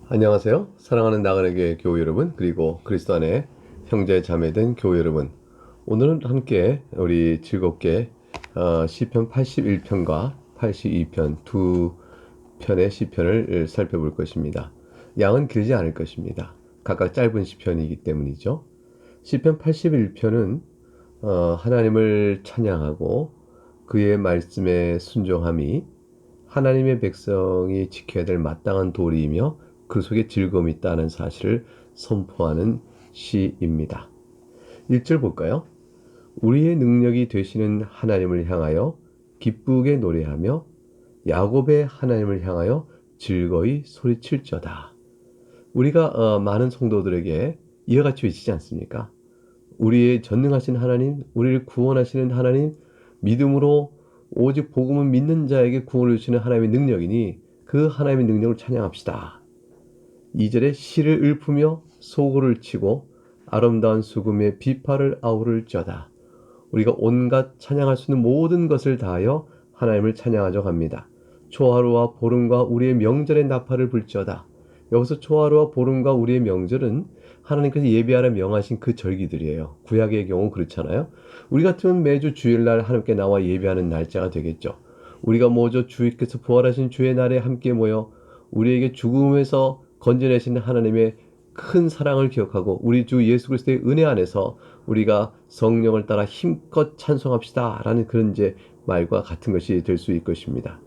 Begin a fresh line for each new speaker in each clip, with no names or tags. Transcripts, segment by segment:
안녕하세요. 사랑하는 나그네 교회 교우 여러분, 그리고 그리스도 안에 형제 자매된 교우 여러분. 오늘은 함께 우리 즐겁게 시편 81편과 82편 두 편의 시편을 살펴볼 것입니다. 양은 길지 않을 것입니다. 각각 짧은 시편이기 때문이죠. 시편 81편은 하나님을 찬양하고 그의 말씀에 순종함이 하나님의 백성이 지켜야 될 마땅한 도리이며 그 속에 즐거움이 있다는 사실을 선포하는 시입니다. 1절 볼까요? 우리의 능력이 되시는 하나님을 향하여 기쁘게 노래하며 야곱의 하나님을 향하여 즐거이 소리칠저다. 우리가 많은 성도들에게 이와 같이 외치지 않습니까? 우리의 전능하신 하나님, 우리를 구원하시는 하나님, 믿음으로 오직 복음을 믿는 자에게 구원을 주시는 하나님의 능력이니 그 하나님의 능력을 찬양합시다. 2절에 시를 읊으며 소고를 치고 아름다운 수금의 비파를 아우를쩌다. 우리가 온갖 찬양할 수 있는 모든 것을 다하여 하나님을 찬양하자고 합니다. 초하루와 보름과 우리의 명절의 나팔을 불쩌다. 여기서 초하루와 보름과 우리의 명절은 하나님께서 예배하라 명하신 그 절기들이에요. 구약의 경우 그렇잖아요. 우리 같으면 매주 주일날 하나님께 나와 예배하는 날짜가 되겠죠. 우리가 모두 주께서 부활하신 주의 날에 함께 모여 우리에게 죽음에서 건져내신 하나님의 큰 사랑을 기억하고 우리 주 예수 그리스도의 은혜 안에서 우리가 성령을 따라 힘껏 찬송합시다 라는 그런 이제 말과 같은 것이 될 수 있을 것입니다.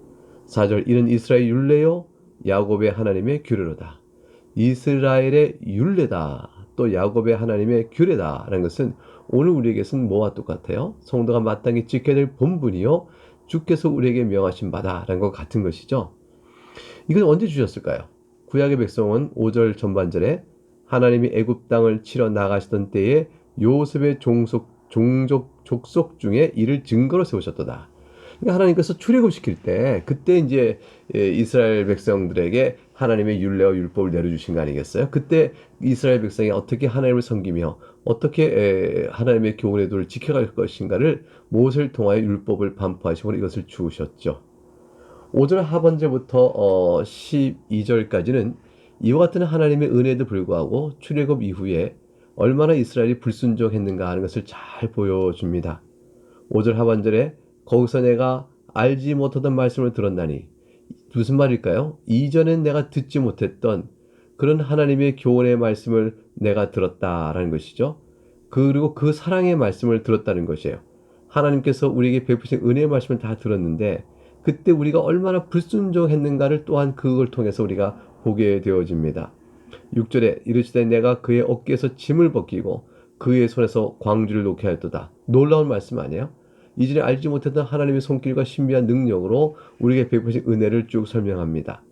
4절 이는 이스라엘 율례요 야곱의 하나님의 규례로다. 이스라엘의 율례다 또 야곱의 하나님의 규례다 라는 것은 오늘 우리에게는 뭐와 똑같아요? 성도가 마땅히 지켜야 될 본분이요 주께서 우리에게 명하신 바다 라는 것 같은 것이죠. 이건 언제 주셨을까요? 구약의 백성은 5절 전반절에 하나님이 애굽 땅을 치러 나가시던 때에 요셉의 종족 족속 중에 이를 증거로 세우셨도다. 그러니까 하나님께서 출애굽시킬 때 그때 이제 이스라엘 백성들에게 하나님의 율례와 율법을 내려주신 거 아니겠어요? 그때 이스라엘 백성이 어떻게 하나님을 섬기며 어떻게 하나님의 교훈의 도를 지켜갈 것인가를 모세를 통하여 율법을 반포하시고 이것을 주셨죠. 5절 하반절부터 12절까지는 이와 같은 하나님의 은혜에도 불구하고 출애굽 이후에 얼마나 이스라엘이 불순종했는가 하는 것을 잘 보여줍니다. 5절 하반절에 거기서 내가 알지 못하던 말씀을 들었나니 무슨 말일까요? 이전엔 내가 듣지 못했던 그런 하나님의 교훈의 말씀을 내가 들었다라는 것이죠. 그리고 그 사랑의 말씀을 들었다는 것이에요. 하나님께서 우리에게 베푸신 은혜의 말씀을 다 들었는데 그때 우리가 얼마나 불순종했는가를 또한 그걸 통해서 우리가 보게 되어집니다. 6절에 이르시되 내가 그의 어깨에서 짐을 벗기고 그의 손에서 광주를 놓게 하였도다. 놀라운 말씀 아니에요? 이전에 알지 못했던 하나님의 손길과 신비한 능력으로 우리에게 베푸신 은혜를 쭉 설명합니다.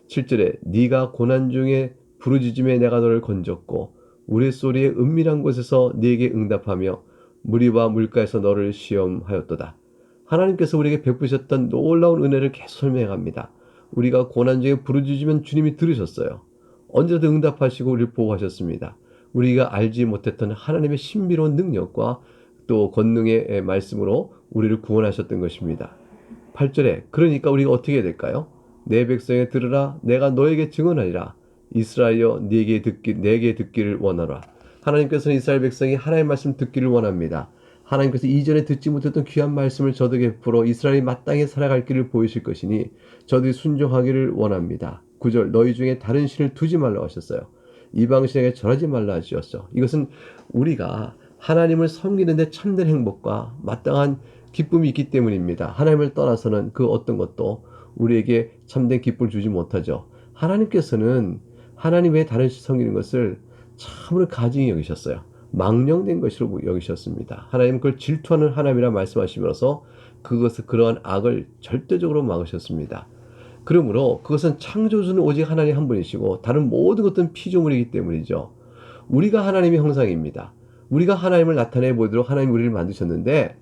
7절에 네가 고난 중에 부르짖음에 내가 너를 건졌고 우레소리의 은밀한 곳에서 네게 응답하며 무리와 물가에서 너를 시험하였도다. 하나님께서 우리에게 베푸셨던 놀라운 은혜를 계속 설명합니다. 우리가 고난 중에 부르짖으면 주님이 들으셨어요. 언제든 응답하시고 우리를 보호하셨습니다. 우리가 알지 못했던 하나님의 신비로운 능력과 또 권능의 말씀으로 우리를 구원하셨던 것입니다. 8절에 그러니까 우리가 어떻게 해야 될까요? 내 백성에 들으라 내가 너에게 증언하리라 이스라엘여 내게 듣기를 원하라. 하나님께서는 이스라엘 백성이 하나님의 말씀 듣기를 원합니다. 하나님께서 이전에 듣지 못했던 귀한 말씀을 저들에게 베풀어 이스라엘이 마땅히 살아갈 길을 보이실 것이니 저들이 순종하기를 원합니다. 9절 너희 중에 다른 신을 두지 말라 하셨어요. 이방신에게 절하지 말라 하셨죠. 이것은 우리가 하나님을 섬기는데 참된 행복과 마땅한 기쁨이 있기 때문입니다. 하나님을 떠나서는 그 어떤 것도 우리에게 참된 기쁨을 주지 못하죠. 하나님께서는 하나님 외에 다른 신 섬기는 것을 참으로 가증히 여기셨어요. 망령된 것으로 여기셨습니다. 하나님은 그걸 질투하는 하나님이라 말씀하시면서 그러한 악을 절대적으로 막으셨습니다. 그러므로 그것은 창조주는 오직 하나님 한 분이시고 다른 모든 것들은 피조물이기 때문이죠. 우리가 하나님의 형상입니다. 우리가 하나님을 나타내 보이도록 하나님이 우리를 만드셨는데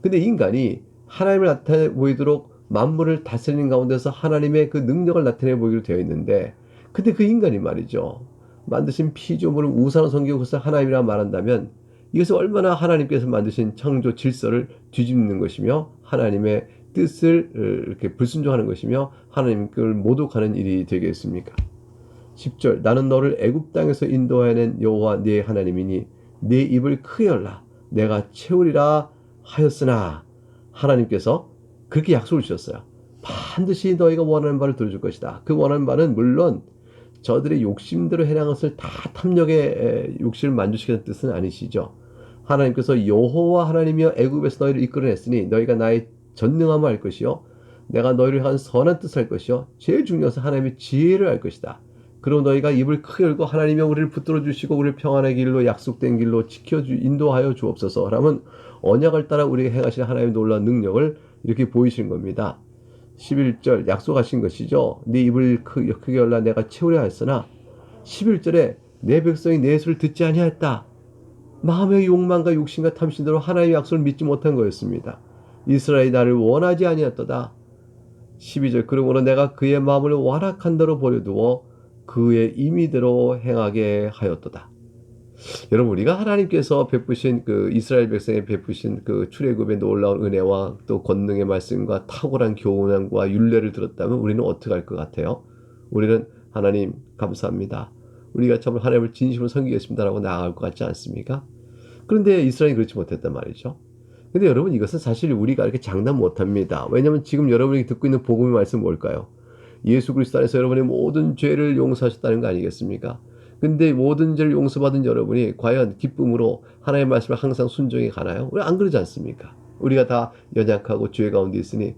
근데 인간이 하나님을 나타내 보이도록 만물을 다스리는 가운데서 하나님의 그 능력을 나타내 보이기로 되어 있는데 근데 그 인간이 말이죠. 만드신 피조물을 우상으로 섬기고 그것을 하나님이라 말한다면 이것은 얼마나 하나님께서 만드신 창조 질서를 뒤집는 것이며 하나님의 뜻을 이렇게 불순종하는 것이며 하나님을 모독하는 일이 되겠습니까? 10절 나는 너를 애굽 땅에서 인도하여낸 여호와 네 하나님이니 네 입을 크게 열라 내가 채우리라 하였으나 하나님께서 그렇게 약속을 주셨어요. 반드시 너희가 원하는 바를 들어줄 것이다. 그 원하는 바는 물론 저들의 욕심대로 해나간 것을 다 탐욕의 욕심을 만족시키는 뜻은 아니시죠. 하나님께서 여호와 하나님이여 애굽에서 너희를 이끌어냈으니 너희가 나의 전능함을 알 것이요 내가 너희를 향한 선한 뜻을 할 것이요 제일 중요한 것은 하나님의 지혜를 알 것이다. 그리고 너희가 입을 크게 열고 하나님이 우리를 붙들어 주시고 우리를 평안의 길로 약속된 길로 인도하여 주옵소서. 라면 언약을 따라 우리에게 행하신 하나님의 놀라운 능력을 이렇게 보이시는 겁니다. 11절 약속하신 것이죠. 네 입을 크게 열라 내가 채우려 하였으나 11절에 내 백성이 내 소리를 듣지 아니하였다. 마음의 욕망과 욕심과 탐심대로 하나님의 약속을 믿지 못한 거였습니다. 이스라엘이 나를 원하지 아니하였도다. 12절 그러므로 내가 그의 마음을 완악한 대로 버려두어 그의 임의대로 행하게 하였도다. 여러분 우리가 하나님께서 베푸신 그 이스라엘 백성에 베푸신 그 출애굽의 놀라운 은혜와 또 권능의 말씀과 탁월한 교훈과 율례를 들었다면 우리는 어떻게 할 것 같아요? 우리는 하나님 감사합니다. 우리가 참 하나님을 진심으로 섬기겠습니다라고 나아갈 것 같지 않습니까? 그런데 이스라엘이 그렇지 못했단 말이죠. 근데 여러분 이것은 사실 우리가 이렇게 장담 못합니다. 왜냐하면 지금 여러분이 듣고 있는 복음의 말씀은 뭘까요? 예수 그리스도 안에서 여러분의 모든 죄를 용서하셨다는 거 아니겠습니까? 근데 모든 죄를 용서받은 여러분이 과연 기쁨으로 하나님의 말씀을 항상 순종해 가나요? 우리 안 그러지 않습니까? 우리가 다 연약하고 죄 가운데 있으니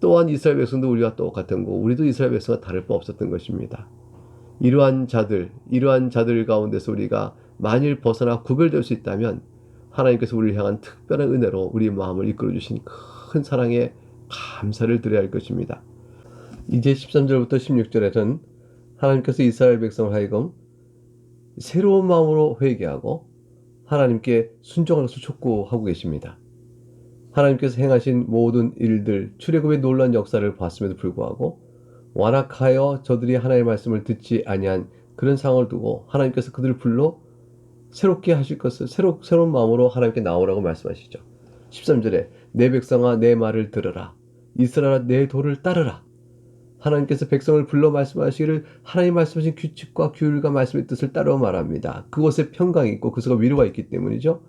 또한 이스라엘 백성도 우리와 똑같은 거 우리도 이스라엘 백성과 다를 바 없었던 것입니다. 이러한 자들 가운데서 우리가 만일 벗어나 구별될 수 있다면 하나님께서 우리를 향한 특별한 은혜로 우리 마음을 이끌어 주신 큰 사랑에 감사를 드려야 할 것입니다. 이제 13절부터 16절에는 하나님께서 이스라엘 백성을 하여금 새로운 마음으로 회개하고 하나님께 순종하는 것을 촉구하고 계십니다. 하나님께서 행하신 모든 일들, 출애굽의 놀라운 역사를 봤음에도 불구하고 완악하여 저들이 하나님의 말씀을 듣지 아니한 그런 상황을 두고 하나님께서 그들을 불러 새롭게 하실 것을 새로운 마음으로 하나님께 나오라고 말씀하시죠. 13절에 내 백성아 내 말을 들으라. 이스라엘아 내 도를 따르라. 하나님께서 백성을 불러 말씀하시기를 하나님 말씀하신 규칙과 규율과 말씀의 뜻을 따르어 말합니다. 그곳에 평강이 있고 그곳에 위로가 있기 때문이죠.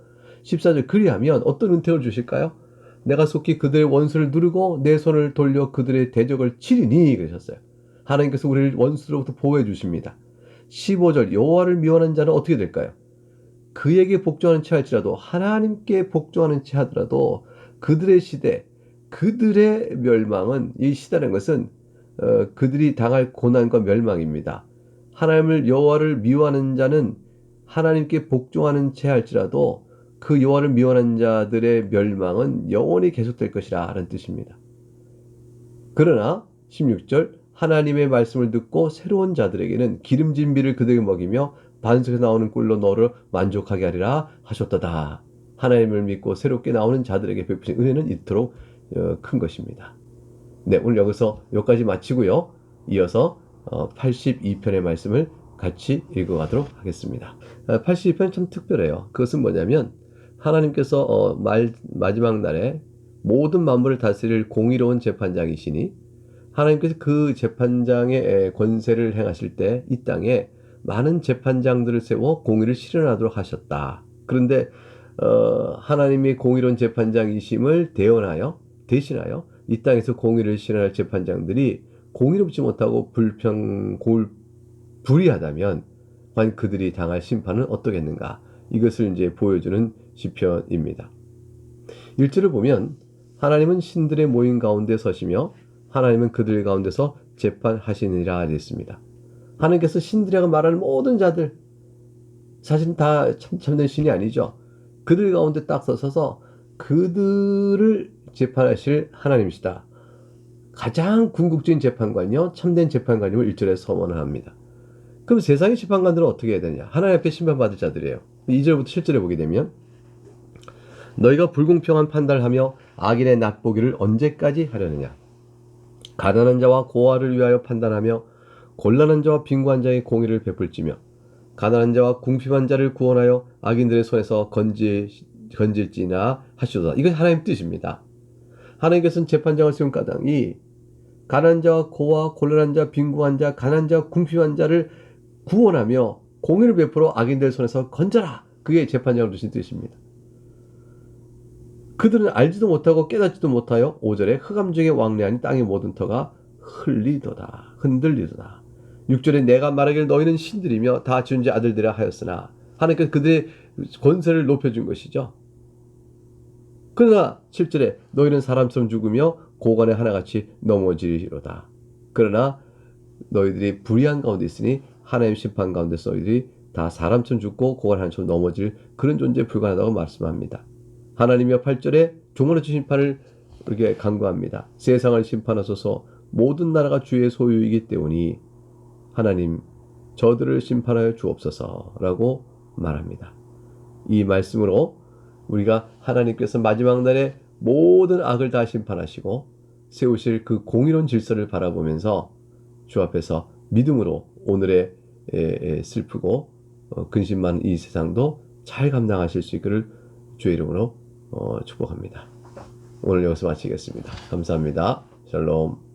14절 그리하면 어떤 은혜를 주실까요? 내가 속히 그들의 원수를 누르고 내 손을 돌려 그들의 대적을 치리니 그러셨어요. 하나님께서 우리를 원수로부터 보호해 주십니다. 15절 여호와를 미워하는 자는 어떻게 될까요? 그에게 복종하는 채 할지라도 하나님께 복종하는 채 하더라도 그들의 시대 그들의 멸망은 이 시대라는 것은 그들이 당할 고난과 멸망입니다. 하나님을 여호와를 미워하는 자는 하나님께 복종하는 채 할지라도 그 여호와를 미워하는 자들의 멸망은 영원히 계속될 것이라 라는 뜻입니다. 그러나 16절 하나님의 말씀을 듣고 새로운 자들에게는 기름진 비를 그들에게 먹이며 반석에서 나오는 꿀로 너를 만족하게 하리라 하셨도다. 하나님을 믿고 새롭게 나오는 자들에게 베푸신 은혜는 이토록 큰 것입니다. 네, 오늘 여기까지 마치고요. 이어서 82편의 말씀을 같이 읽어가도록 하겠습니다. 82편 참 특별해요. 그것은 뭐냐면 하나님께서 마지막 날에 모든 만물을 다스릴 공의로운 재판장이시니 하나님께서 그 재판장의 권세를 행하실 때 이 땅에 많은 재판장들을 세워 공의를 실현하도록 하셨다. 그런데 하나님의 공의로운 재판장이심을 대신하여 이 땅에서 공의를 실현할 재판장들이 공의롭지 못하고 불의하다면 과연 그들이 당할 심판은 어떠겠는가? 이것을 이제 보여주는 시편입니다. 1절을 보면 하나님은 신들의 모임 가운데 서시며 하나님은 그들 가운데서 재판하시니라 됐습니다. 하나님께서 신들이라고 말하는 모든 자들 사실은 다 참된 신이 아니죠. 그들 가운데 딱 서서 그들을 재판하실 하나님이시다. 가장 궁극적인 재판관이요 참된 재판관임을 1절에 서원을 합니다. 그럼 세상의 재판관들은 어떻게 해야 되냐? 하나님 앞에 심판받을 자들이에요. 2절부터 7절에 보게 되면 너희가 불공평한 판단을 하며 악인의 낫보기를 언제까지 하려느냐? 가난한 자와 고아를 위하여 판단하며 곤란한 자와 빈곤한 자의 공의를 베풀지며 가난한 자와 궁핍한 자를 구원하여 악인들의 손에서 건질지나 하시도다. 이건 하나님 뜻입니다. 하나님께서는 재판장을 세운 까닭이 가난한 자와 고아, 곤란한 자, 빈곤한 자, 가난한 자와 궁핍한 자를 구원하며 공의를 베풀어 악인들 손에서 건져라. 그게 재판장을 두신 뜻입니다. 그들은 알지도 못하고 깨닫지도 못하여 5절에 흑암 중에 왕래하니 땅의 모든 터가 흔들리도다. 6절에 내가 말하기를 너희는 신들이며 다 지은 아들들이라 하였으나 하나님께서 그들의 권세를 높여준 것이죠. 그러나 7절에 너희는 사람처럼 죽으며 고관에 하나같이 넘어지리로다. 그러나 너희들이 불의한 가운데 있으니 하나님 심판 가운데서 너희들이 다 사람처럼 죽고 고관 하나처럼 넘어질 그런 존재에 불과하다고 말씀합니다. 하나님이여 8절에 종으로 주신 심판을 이렇게 강구합니다. 세상을 심판하소서. 모든 나라가 주의 소유이기 때문에 하나님 저들을 심판하여 주옵소서라고 말합니다. 이 말씀으로 우리가 하나님께서 마지막 날에 모든 악을 다 심판하시고 세우실 그 공의로운 질서를 바라보면서 주 앞에서 믿음으로 오늘의 슬프고 근심 많은 이 세상도 잘 감당하실 수 있기를 주의 이름으로 축복합니다. 오늘 여기서 마치겠습니다. 감사합니다. 샬롬.